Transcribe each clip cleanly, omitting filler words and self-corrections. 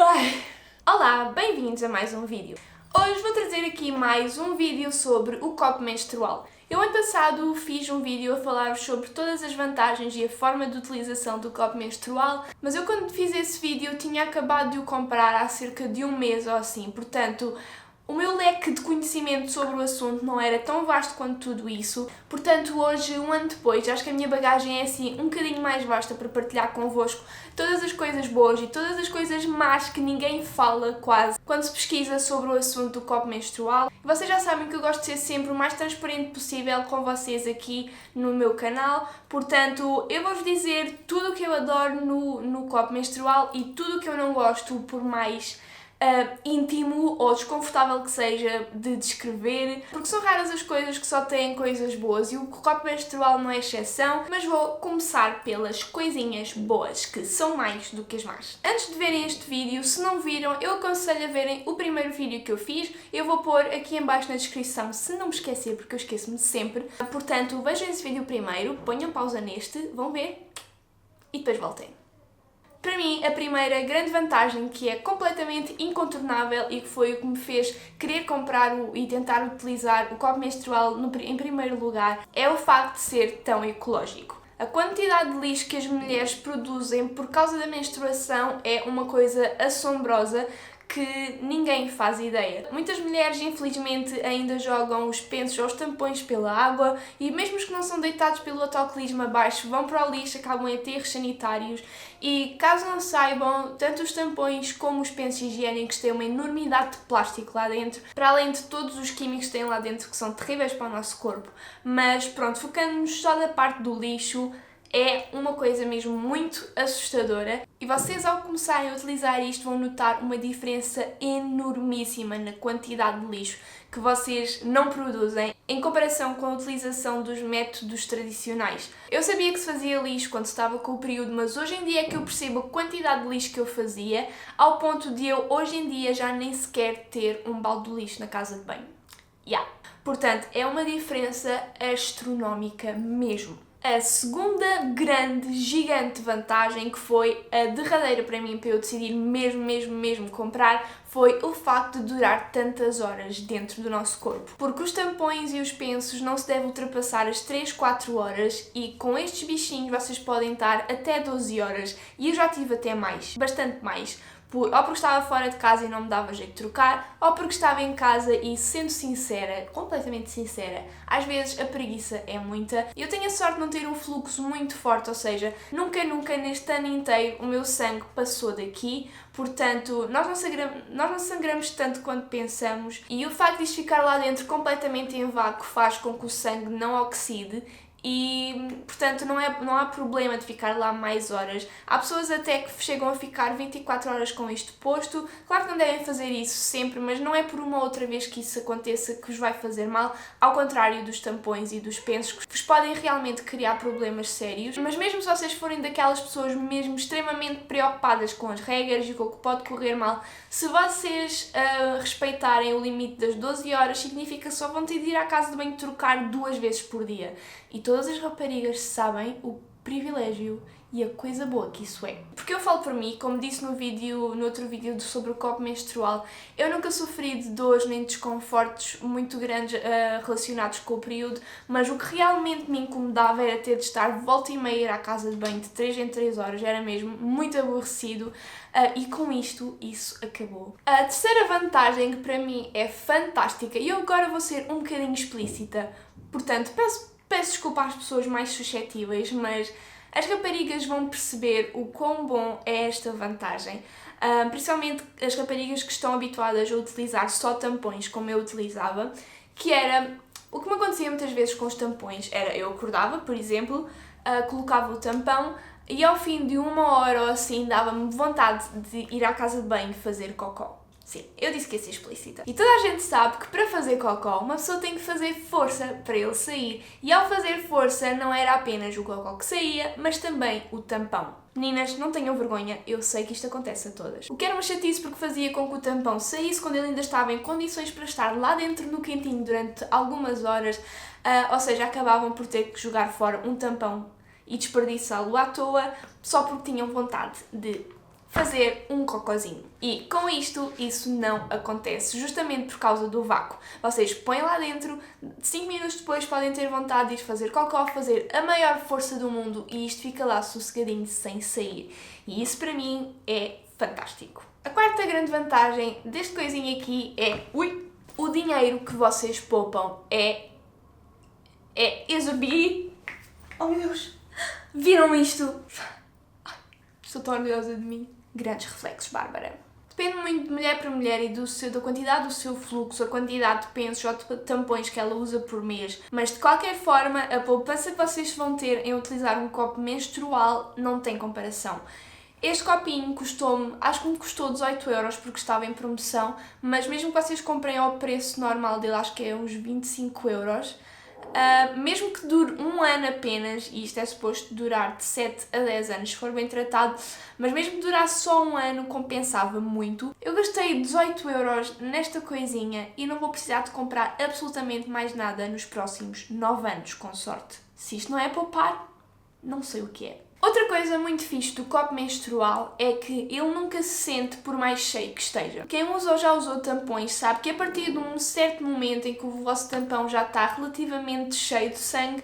Ai. Olá, bem-vindos a mais um vídeo. Hoje vou trazer aqui mais um vídeo sobre o copo menstrual. Eu ano passado fiz um vídeo a falar sobre todas as vantagens e a forma de utilização do copo menstrual, mas eu quando fiz esse vídeo tinha acabado de o comprar há cerca de um mês ou assim, portanto o meu leque de conhecimento sobre o assunto não era tão vasto quanto tudo isso, portanto hoje, um ano depois, acho que a minha bagagem é assim um bocadinho mais vasta para partilhar convosco todas as coisas boas e todas as coisas más que ninguém fala quase quando se pesquisa sobre o assunto do copo menstrual. E vocês já sabem que eu gosto de ser sempre o mais transparente possível com vocês aqui no meu canal, portanto eu vou-vos dizer tudo o que eu adoro no copo menstrual e tudo o que eu não gosto, por mais íntimo ou desconfortável que seja de descrever, porque são raras as coisas que só têm coisas boas e o copo menstrual não é exceção, mas vou começar pelas coisinhas boas, que são mais do que as más. Antes de verem este vídeo, se não viram, eu aconselho a verem o primeiro vídeo que eu fiz, eu vou pôr aqui em baixo na descrição, se não me esquecer, porque eu esqueço-me sempre. Portanto, vejam esse vídeo primeiro, ponham pausa neste, vão ver e depois voltem. Para mim, a primeira grande vantagem, que é completamente incontornável e que foi o que me fez querer comprar e tentar utilizar o copo menstrual em primeiro lugar, é o facto de ser tão ecológico. A quantidade de lixo que as mulheres produzem por causa da menstruação é uma coisa assombrosa que ninguém faz ideia. Muitas mulheres, infelizmente, ainda jogam os pensos ou os tampões pela água e mesmo os que não são deitados pelo autocolismo abaixo vão para o lixo, acabam em aterros sanitários e, caso não saibam, tanto os tampões como os pensos higiênicos têm uma enormidade de plástico lá dentro, para além de todos os químicos que têm lá dentro que são terríveis para o nosso corpo. Mas pronto, focando-nos só na parte do lixo, é uma coisa mesmo muito assustadora e vocês ao começarem a utilizar isto vão notar uma diferença enormíssima na quantidade de lixo que vocês não produzem em comparação com a utilização dos métodos tradicionais. Eu sabia que se fazia lixo quando estava com o período, mas hoje em dia é que eu percebo a quantidade de lixo que eu fazia, ao ponto de eu hoje em dia já nem sequer ter um balde de lixo na casa de banho. Portanto, é uma diferença astronómica mesmo. A segunda grande, gigante vantagem, que foi a derradeira para mim, para eu decidir mesmo comprar, foi o facto de durar tantas horas dentro do nosso corpo. Porque os tampões e os pensos não se devem ultrapassar as 3, 4 horas e com estes bichinhos vocês podem estar até 12 horas e eu já tive até mais, bastante mais. Ou porque estava fora de casa e não me dava jeito de trocar, ou porque estava em casa e, sendo sincera, completamente sincera, às vezes a preguiça é muita. Eu tenho a sorte de não ter um fluxo muito forte, ou seja, nunca neste ano inteiro o meu sangue passou daqui, portanto nós não sangramos tanto quanto pensamos e o facto de isto ficar lá dentro completamente em vácuo faz com que o sangue não oxide. E, portanto, não há problema de ficar lá mais horas. Há pessoas até que chegam a ficar 24 horas com isto posto. Claro que não devem fazer isso sempre, mas não é por uma outra vez que isso aconteça que vos vai fazer mal, ao contrário dos tampões e dos pensos, que vos podem realmente criar problemas sérios. Mas mesmo se vocês forem daquelas pessoas mesmo extremamente preocupadas com as regras e com o que pode correr mal, se vocês respeitarem o limite das 12 horas, significa que só vão ter de ir à casa de banho trocar 2 vezes por dia. E todas as raparigas sabem o privilégio e a coisa boa que isso é. Porque eu falo por mim, como disse no outro vídeo sobre o copo menstrual, eu nunca sofri de dores nem desconfortos muito grandes relacionados com o período, mas o que realmente me incomodava era ter de estar volta e meia ir à casa de banho de 3 em 3 horas, era mesmo muito aborrecido e com isto, isso acabou. A terceira vantagem, que para mim é fantástica, e eu agora vou ser um bocadinho explícita, portanto peço desculpa às pessoas mais suscetíveis, mas as raparigas vão perceber o quão bom é esta vantagem. Principalmente as raparigas que estão habituadas a utilizar só tampões, como eu utilizava, que era... O que me acontecia muitas vezes com os tampões era, eu acordava, por exemplo, colocava o tampão e ao fim de 1 hora ou assim dava-me vontade de ir à casa de banho fazer cocó. Sim, eu disse que ia ser explícita. E toda a gente sabe que para fazer cocó uma pessoa tem que fazer força para ele sair. E ao fazer força não era apenas o cocó que saía, mas também o tampão. Meninas, não tenham vergonha, eu sei que isto acontece a todas. O que era uma chatice porque fazia com que o tampão saísse quando ele ainda estava em condições para estar lá dentro no quentinho durante algumas horas, ou seja, acabavam por ter que jogar fora um tampão e desperdiçá-lo à toa só porque tinham vontade de fazer um cocôzinho. E com isto, isso não acontece, justamente por causa do vácuo. Vocês põem lá dentro, 5 minutos depois podem ter vontade de ir fazer cocó, fazer a maior força do mundo e isto fica lá sossegadinho sem sair. E isso para mim é fantástico. A quarta grande vantagem deste coisinho aqui é, o dinheiro que vocês poupam é exorbitar. Oh meu Deus, viram isto? Estou tão orgulhosa de mim. Grandes reflexos, Bárbara. Depende muito de mulher para mulher e da quantidade do seu fluxo, a quantidade de pensos ou de tampões que ela usa por mês. Mas de qualquer forma, a poupança que vocês vão ter em utilizar um copo menstrual não tem comparação. Este copinho custou-me, acho que me custou 18€ porque estava em promoção, mas mesmo que vocês comprem ao preço normal dele, acho que é uns 25€, mesmo que dure um ano apenas, e isto é suposto durar de 7 a 10 anos se for bem tratado, mas mesmo que durasse só um ano compensava muito. Eu gastei 18€ nesta coisinha e não vou precisar de comprar absolutamente mais nada nos próximos 9 anos, com sorte. Se isto não é poupar, não sei o que é. Outra coisa muito fixe do copo menstrual é que ele nunca se sente por mais cheio que esteja. Quem usa ou já usou tampões sabe que a partir de um certo momento em que o vosso tampão já está relativamente cheio de sangue,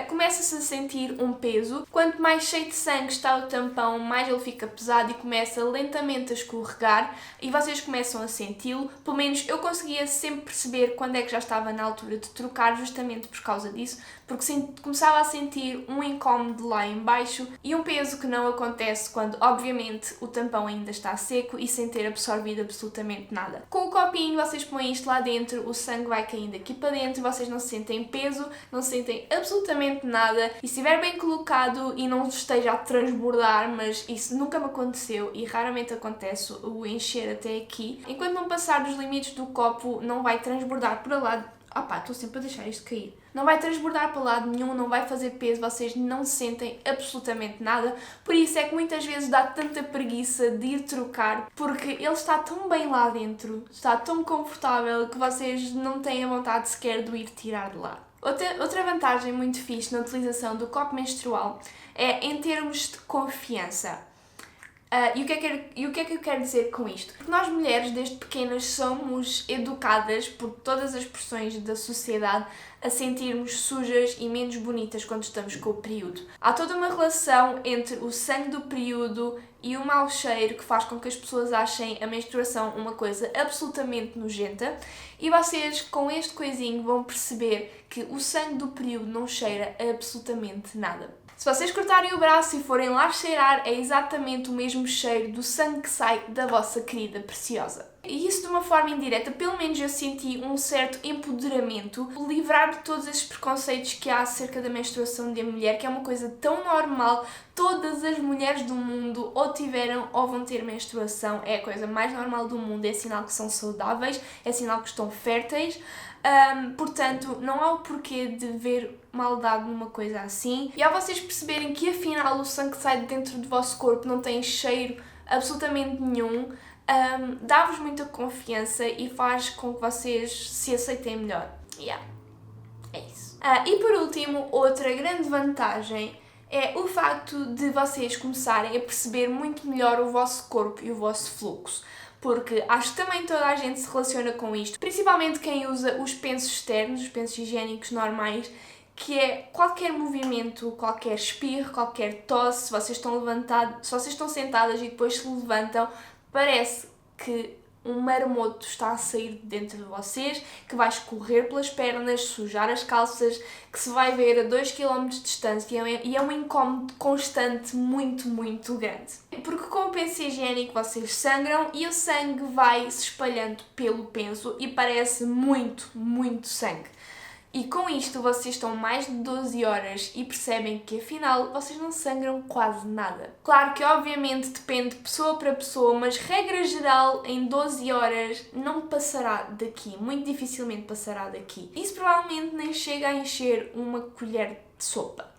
começa-se a sentir um peso. Quanto mais cheio de sangue está o tampão, mais ele fica pesado e começa lentamente a escorregar e vocês começam a senti-lo. Pelo menos eu conseguia sempre perceber quando é que já estava na altura de trocar, justamente por causa disso, porque começava a sentir um incómodo lá em baixo e um peso que não acontece quando, obviamente, o tampão ainda está seco e sem ter absorvido absolutamente nada. Com o copinho, vocês põem isto lá dentro, o sangue vai caindo aqui para dentro, vocês não sentem peso, não sentem absolutamente nada e se estiver bem colocado e não esteja a transbordar, mas isso nunca me aconteceu e raramente acontece o encher até aqui, enquanto não passar dos limites do copo, não vai transbordar para lá. Estou sempre a deixar isto cair. Não vai transbordar para lado nenhum, não vai fazer peso, vocês não sentem absolutamente nada. Por isso é que muitas vezes dá tanta preguiça de ir trocar, porque ele está tão bem lá dentro, está tão confortável que vocês não têm a vontade sequer de o ir tirar de lá. Outra vantagem muito fixe na utilização do copo menstrual é em termos de confiança. E o que é que eu quero dizer com isto? Porque nós mulheres, desde pequenas, somos educadas por todas as pressões da sociedade a sentirmos sujas e menos bonitas quando estamos com o período. Há toda uma relação entre o sangue do período e o mau cheiro que faz com que as pessoas achem a menstruação uma coisa absolutamente nojenta e vocês, com este coisinho, vão perceber que o sangue do período não cheira a absolutamente nada. Se vocês cortarem o braço e forem lá cheirar, é exatamente o mesmo cheiro do sangue que sai da vossa querida preciosa. E isso de uma forma indireta, pelo menos eu senti um certo empoderamento, livrar de todos esses preconceitos que há acerca da menstruação da mulher, que é uma coisa tão normal. Todas as mulheres do mundo ou tiveram ou vão ter menstruação, é a coisa mais normal do mundo, é sinal que são saudáveis, é sinal que estão férteis. Portanto, não há o porquê de ver maldade numa coisa assim. E ao vocês perceberem que afinal o sangue que sai de dentro do vosso corpo não tem cheiro absolutamente nenhum, dá-vos muita confiança e faz com que vocês se aceitem melhor. É isso. E por último, outra grande vantagem é o facto de vocês começarem a perceber muito melhor o vosso corpo e o vosso fluxo. Porque acho que também toda a gente se relaciona com isto, principalmente quem usa os pensos externos, os pensos higiênicos normais, que é qualquer movimento, qualquer espirro, qualquer tosse, se vocês estão sentadas e depois se levantam, parece que um marmoto está a sair de dentro de vocês, que vai escorrer pelas pernas, sujar as calças, que se vai ver a 2 km de distância e é um incómodo constante muito, muito grande. Porque com o penso higiênico vocês sangram e o sangue vai se espalhando pelo penso e parece muito, muito sangue. E com isto vocês estão mais de 12 horas e percebem que afinal vocês não sangram quase nada. Claro que obviamente depende de pessoa para pessoa, mas regra geral em 12 horas não passará daqui, muito dificilmente passará daqui. Isso provavelmente nem chega a encher uma colher de sopa.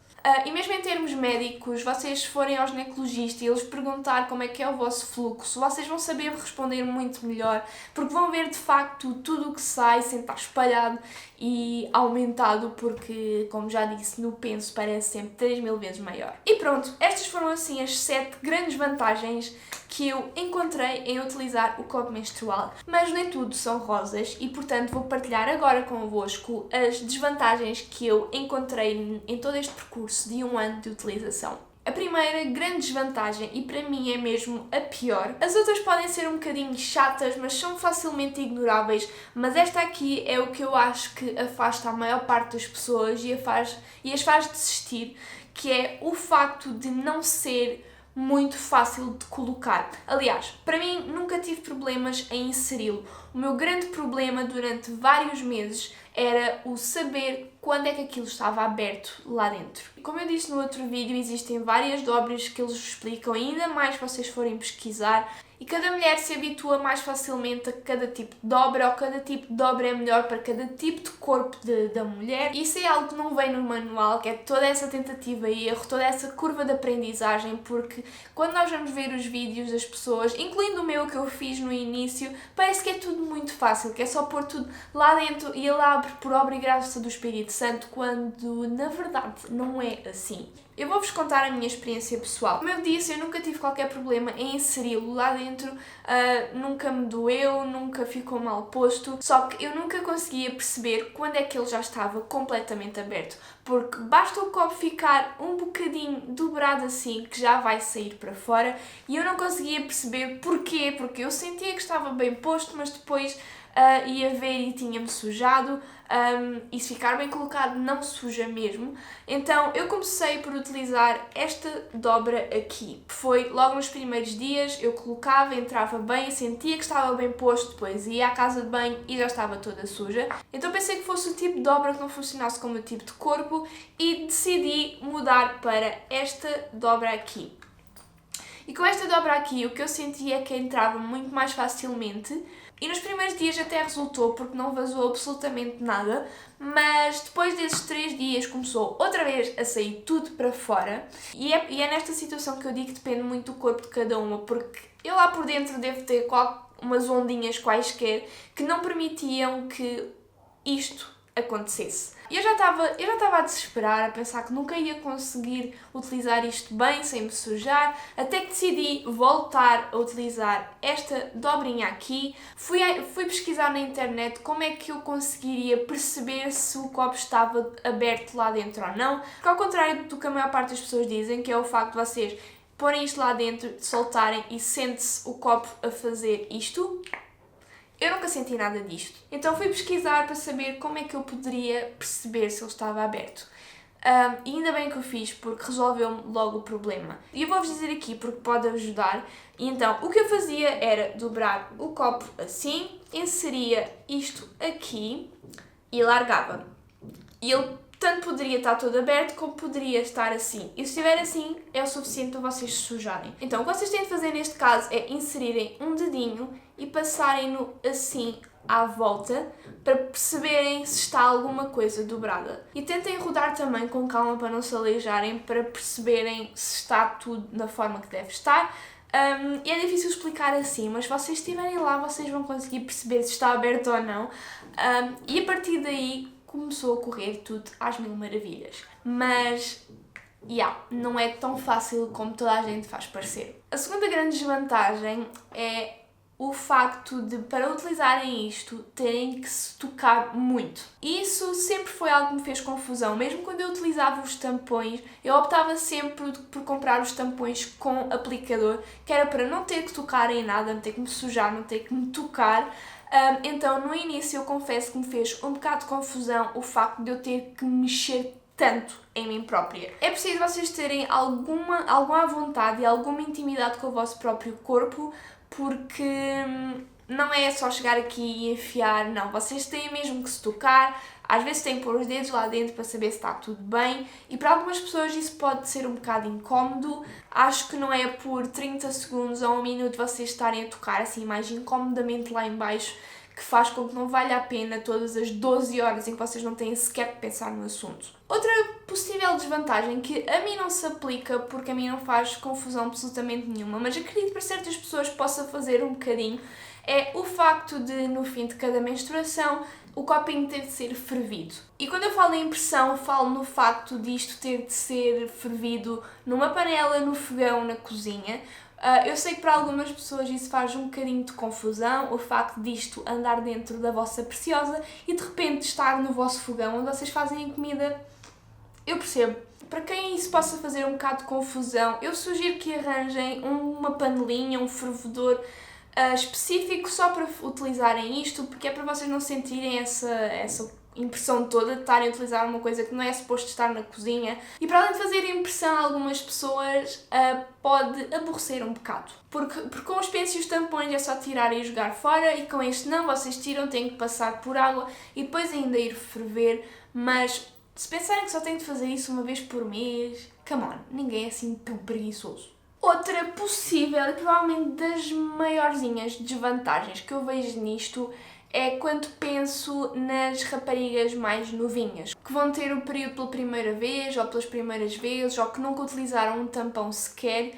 E mesmo em termos médicos, vocês forem ao ginecologista e eles perguntar como é que é o vosso fluxo, vocês vão saber responder muito melhor, porque vão ver de facto tudo o que sai sem estar espalhado e aumentado porque, como já disse, no penso parece sempre 3000 vezes maior. E pronto, estas foram assim as 7 grandes vantagens que eu encontrei em utilizar o copo menstrual. Mas nem tudo são rosas e, portanto, vou partilhar agora convosco as desvantagens que eu encontrei em todo este percurso de 1 ano de utilização. A primeira grande desvantagem, e para mim é mesmo a pior, as outras podem ser um bocadinho chatas, mas são facilmente ignoráveis, mas esta aqui é o que eu acho que afasta a maior parte das pessoas e as faz desistir, que é o facto de não ser muito fácil de colocar. Aliás, para mim nunca tive problemas em inseri-lo. O meu grande problema durante vários meses era o saber quando é que aquilo estava aberto lá dentro. Como eu disse no outro vídeo, existem várias dobras que eles explicam, ainda mais se vocês forem pesquisar, e cada mulher se habitua mais facilmente a cada tipo de dobra, ou cada tipo de dobra é melhor para cada tipo de corpo da mulher. Isso é algo que não vem no manual, que é toda essa tentativa e erro, toda essa curva de aprendizagem, porque quando nós vamos ver os vídeos das pessoas, incluindo o meu que eu fiz no início, parece que é tudo muito fácil, que é só pôr tudo lá dentro e ele abre por obra e graça do Espírito Santo, quando na verdade não é assim. Eu vou-vos contar a minha experiência pessoal. Como eu disse, eu nunca tive qualquer problema em inseri-lo lá dentro, nunca me doeu, nunca ficou mal posto, só que eu nunca conseguia perceber quando é que ele já estava completamente aberto, porque basta o copo ficar um bocadinho dobrado assim, que já vai sair para fora, e eu não conseguia perceber porquê, porque eu sentia que estava bem posto, mas depois ia ver e tinha-me sujado, e se ficar bem colocado não suja mesmo. Então eu comecei por utilizar esta dobra aqui. Foi logo nos primeiros dias, eu colocava, entrava bem, sentia que estava bem posto, depois ia à casa de banho e já estava toda suja. Então pensei que fosse o tipo de dobra que não funcionasse como o meu tipo de corpo e decidi mudar para esta dobra aqui. E com esta dobra aqui, o que eu sentia é que entrava muito mais facilmente, e nos primeiros dias até resultou, porque não vazou absolutamente nada, mas depois desses 3 dias começou outra vez a sair tudo para fora, e é nesta situação que eu digo que depende muito do corpo de cada uma, porque eu lá por dentro devo ter umas ondinhas quaisquer que não permitiam que isto acontecesse. E eu já estava a desesperar, a pensar que nunca ia conseguir utilizar isto bem, sem me sujar, até que decidi voltar a utilizar esta dobrinha aqui. Fui pesquisar na internet como é que eu conseguiria perceber se o copo estava aberto lá dentro ou não, porque ao contrário do que a maior parte das pessoas dizem, que é o facto de vocês porem isto lá dentro, soltarem e sente-se o copo a fazer isto, eu nunca senti nada disto. Então fui pesquisar para saber como é que eu poderia perceber se ele estava aberto. E ainda bem que eu fiz, porque resolveu-me logo o problema. E eu vou-vos dizer aqui porque pode ajudar. E então, o que eu fazia era dobrar o copo assim, inseria isto aqui e largava. E ele tanto poderia estar todo aberto como poderia estar assim. E se estiver assim, é o suficiente para vocês se sujarem. Então, o que vocês têm de fazer neste caso é inserirem um dedinho e passarem-no assim à volta para perceberem se está alguma coisa dobrada. E tentem rodar também com calma para não se aleijarem, para perceberem se está tudo na forma que deve estar. E é difícil explicar assim, mas se vocês estiverem lá, vocês vão conseguir perceber se está aberto ou não. E a partir daí começou a correr tudo às mil maravilhas. Mas não é tão fácil como toda a gente faz parecer. A segunda grande desvantagem é o facto de, para utilizarem isto, terem que se tocar muito. E isso sempre foi algo que me fez confusão. Mesmo quando eu utilizava os tampões, eu optava sempre por comprar os tampões com aplicador, que era para não ter que tocar em nada, não ter que me sujar, não ter que me tocar. Então, no início, eu confesso que me fez um bocado de confusão o facto de eu ter que mexer tanto em mim própria. É preciso vocês terem alguma vontade e alguma intimidade com o vosso próprio corpo, porque não é só chegar aqui e enfiar, não. Vocês têm mesmo que se tocar, às vezes têm que pôr os dedos lá dentro para saber se está tudo bem, e para algumas pessoas isso pode ser um bocado incómodo. Acho que não é por 30 segundos ou 1 minuto vocês estarem a tocar assim mais incomodamente lá em baixo que faz com que não valha a pena todas as 12 horas em que vocês não têm sequer que pensar no assunto. Outra possível possível desvantagem que a mim não se aplica porque a mim não faz confusão absolutamente nenhuma, mas acredito que para certas pessoas possa fazer um bocadinho, é o facto de, no fim de cada menstruação, o copinho ter de ser fervido. E quando eu falo em impressão, falo no facto disto ter de ser fervido numa panela, no fogão, na cozinha. Eu sei que para algumas pessoas isso faz um bocadinho de confusão, o facto disto andar dentro da vossa preciosa e de repente estar no vosso fogão onde vocês fazem a comida. Eu percebo. Para quem isso possa fazer um bocado de confusão, eu sugiro que arranjem uma panelinha, um fervedor específico só para utilizarem isto, porque é para vocês não sentirem essa impressão toda de estarem a utilizar uma coisa que não é suposto estar na cozinha. E para além de fazer impressão a algumas pessoas, pode aborrecer um bocado. Porque com os pensos e os tampões é só tirar e jogar fora, e com este não, vocês tiram, têm que passar por água e depois ainda ir ferver, mas se pensarem que só têm de fazer isso uma vez por mês, come on, ninguém é assim tão preguiçoso. Outra possível e provavelmente das maiorzinhas desvantagens que eu vejo nisto é quando penso nas raparigas mais novinhas, que vão ter o período pela primeira vez, ou pelas primeiras vezes, ou que nunca utilizaram um tampão sequer.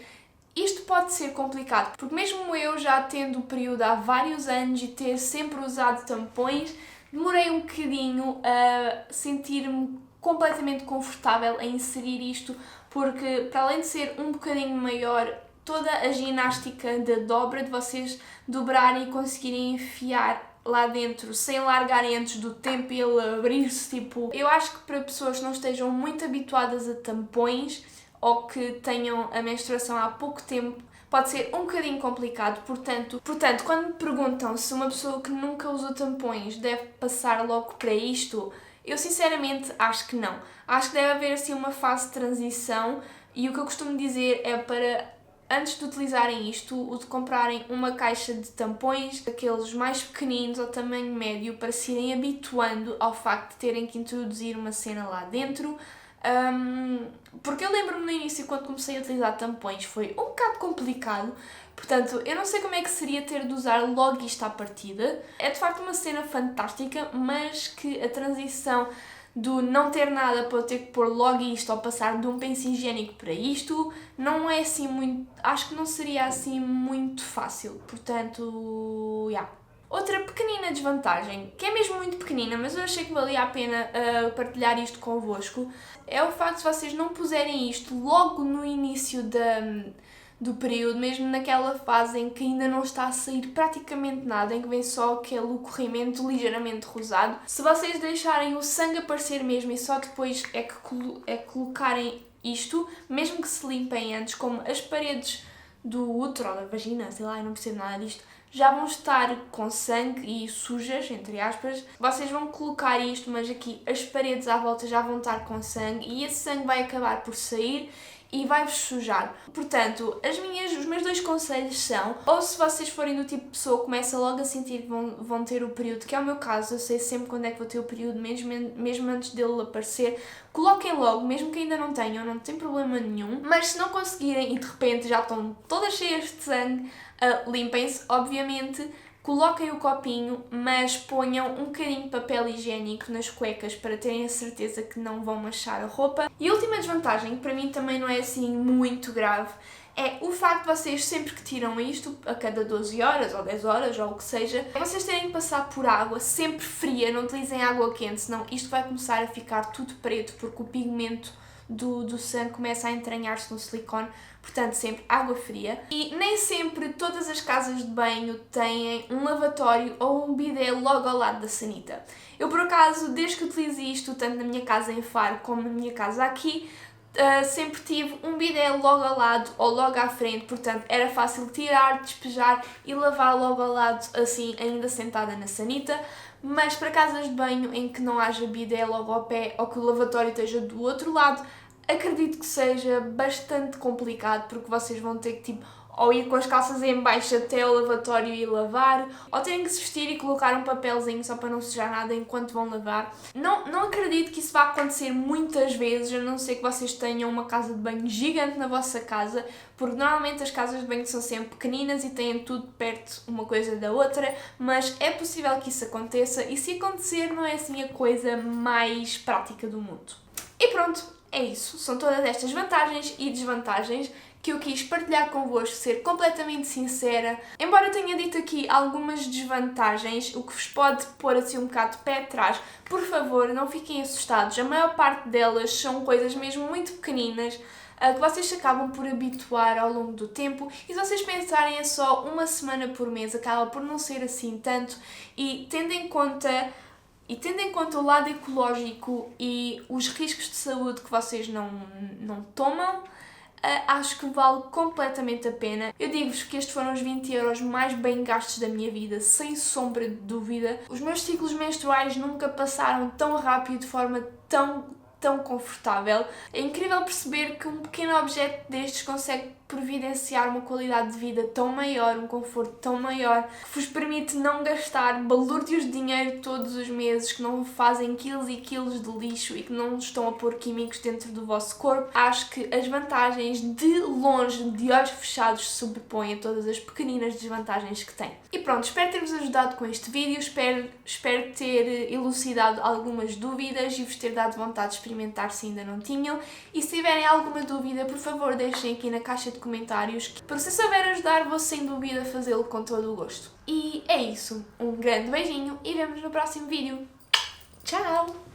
Isto pode ser complicado, porque mesmo eu já tendo o período há vários anos e ter sempre usado tampões, demorei um bocadinho a sentir-me completamente confortável em inserir isto, porque para além de ser um bocadinho maior, toda a ginástica da dobra, de vocês dobrarem e conseguirem enfiar lá dentro sem largarem antes do tempo e ele abrir-se, tipo... Eu acho que para pessoas que não estejam muito habituadas a tampões ou que tenham a menstruação há pouco tempo, pode ser um bocadinho complicado, portanto, quando me perguntam se uma pessoa que nunca usou tampões deve passar logo para isto, eu sinceramente acho que não. Acho que deve haver assim uma fase de transição e o que eu costumo dizer é para, antes de utilizarem isto, o de comprarem uma caixa de tampões, daqueles mais pequeninos ao tamanho médio, para se irem habituando ao facto de terem que introduzir uma cena lá dentro. Porque eu lembro-me no início, quando comecei a utilizar tampões, foi um bocado complicado, portanto, eu não sei como é que seria ter de usar logo isto à partida. É de facto uma cena fantástica, mas que a transição do não ter nada para eu ter que pôr logo isto ou passar de um penso higiênico para isto, não é assim muito... acho que não seria assim muito fácil, portanto, yeah. Outra pequenina desvantagem, que é mesmo muito pequenina, mas eu achei que valia a pena partilhar isto convosco, é o facto de vocês não puserem isto logo no início do período, mesmo naquela fase em que ainda não está a sair praticamente nada, em que vem só aquele corrimento ligeiramente rosado. Se vocês deixarem o sangue aparecer mesmo e só depois é que colocarem isto, mesmo que se limpem antes, como as paredes do útero ou da vagina, sei lá, eu não percebo nada disto, já vão estar com sangue e sujas, entre aspas. Vocês vão colocar isto, mas aqui as paredes à volta já vão estar com sangue e esse sangue vai acabar por sair e vai-vos sujar. Portanto, os meus dois conselhos são, ou se vocês forem do tipo de pessoa que começa logo a sentir que vão ter o período, que é o meu caso, eu sei sempre quando é que vou ter o período, mesmo antes dele aparecer, coloquem logo, mesmo que ainda não tenham, não tem problema nenhum. Mas se não conseguirem e de repente já estão todas cheias de sangue, limpem-se, obviamente, coloquem o copinho, mas ponham um bocadinho de papel higiênico nas cuecas para terem a certeza que não vão manchar a roupa. E a última desvantagem, que para mim também não é assim muito grave, é o facto de vocês sempre que tiram isto, a cada 12 horas ou 10 horas ou o que seja, vocês terem que passar por água sempre fria, não utilizem água quente, senão isto vai começar a ficar tudo preto porque o pigmento do sangue começa a entranhar-se no silicone, portanto sempre água fria. E nem sempre todas as casas de banho têm um lavatório ou um bidé logo ao lado da sanita. Eu por acaso, desde que utilizo isto, tanto na minha casa em Faro como na minha casa aqui, sempre tive um bidé logo ao lado ou logo à frente, portanto era fácil tirar, despejar e lavar logo ao lado, assim, ainda sentada na sanita. Mas para casas de banho em que não haja bidé logo ao pé ou que o lavatório esteja do outro lado, acredito que seja bastante complicado, porque vocês vão ter que ou ir com as calças em baixo até o lavatório e lavar, ou terem que se vestir e colocar um papelzinho só para não sujar nada enquanto vão lavar. Não acredito que isso vá acontecer muitas vezes, a não ser que vocês tenham uma casa de banho gigante na vossa casa, porque normalmente as casas de banho são sempre pequeninas e têm tudo perto uma coisa da outra, mas é possível que isso aconteça e se acontecer não é assim a coisa mais prática do mundo. E pronto, é isso, são todas estas vantagens e desvantagens que eu quis partilhar convosco, ser completamente sincera. Embora eu tenha dito aqui algumas desvantagens, o que vos pode pôr assim um bocado de pé atrás, por favor, não fiquem assustados. A maior parte delas são coisas mesmo muito pequeninas, que vocês se acabam por habituar ao longo do tempo, e se vocês pensarem é só uma semana por mês, acaba por não ser assim tanto, e tendo em conta o lado ecológico e os riscos de saúde que vocês não tomam, acho que vale completamente a pena. Eu digo-vos que estes foram os 20€ mais bem gastos da minha vida, sem sombra de dúvida. Os meus ciclos menstruais nunca passaram tão rápido, de forma tão confortável. É incrível perceber que um pequeno objeto destes consegue providenciar uma qualidade de vida tão maior, um conforto tão maior, que vos permite não gastar balúrdios de dinheiro todos os meses, que não fazem quilos e quilos de lixo e que não estão a pôr químicos dentro do vosso corpo. Acho que as vantagens de longe, de olhos fechados, se sobrepõem a todas as pequeninas desvantagens que tem. E pronto, espero ter-vos ajudado com este vídeo, espero ter elucidado algumas dúvidas e vos ter dado vontade de experimentar se ainda não tinham. E se tiverem alguma dúvida, por favor deixem aqui na caixa de comentários, porque se souber ajudar, vou sem dúvida fazê-lo com todo o gosto. E é isso, um grande beijinho e vemo-nos no próximo vídeo. Tchau!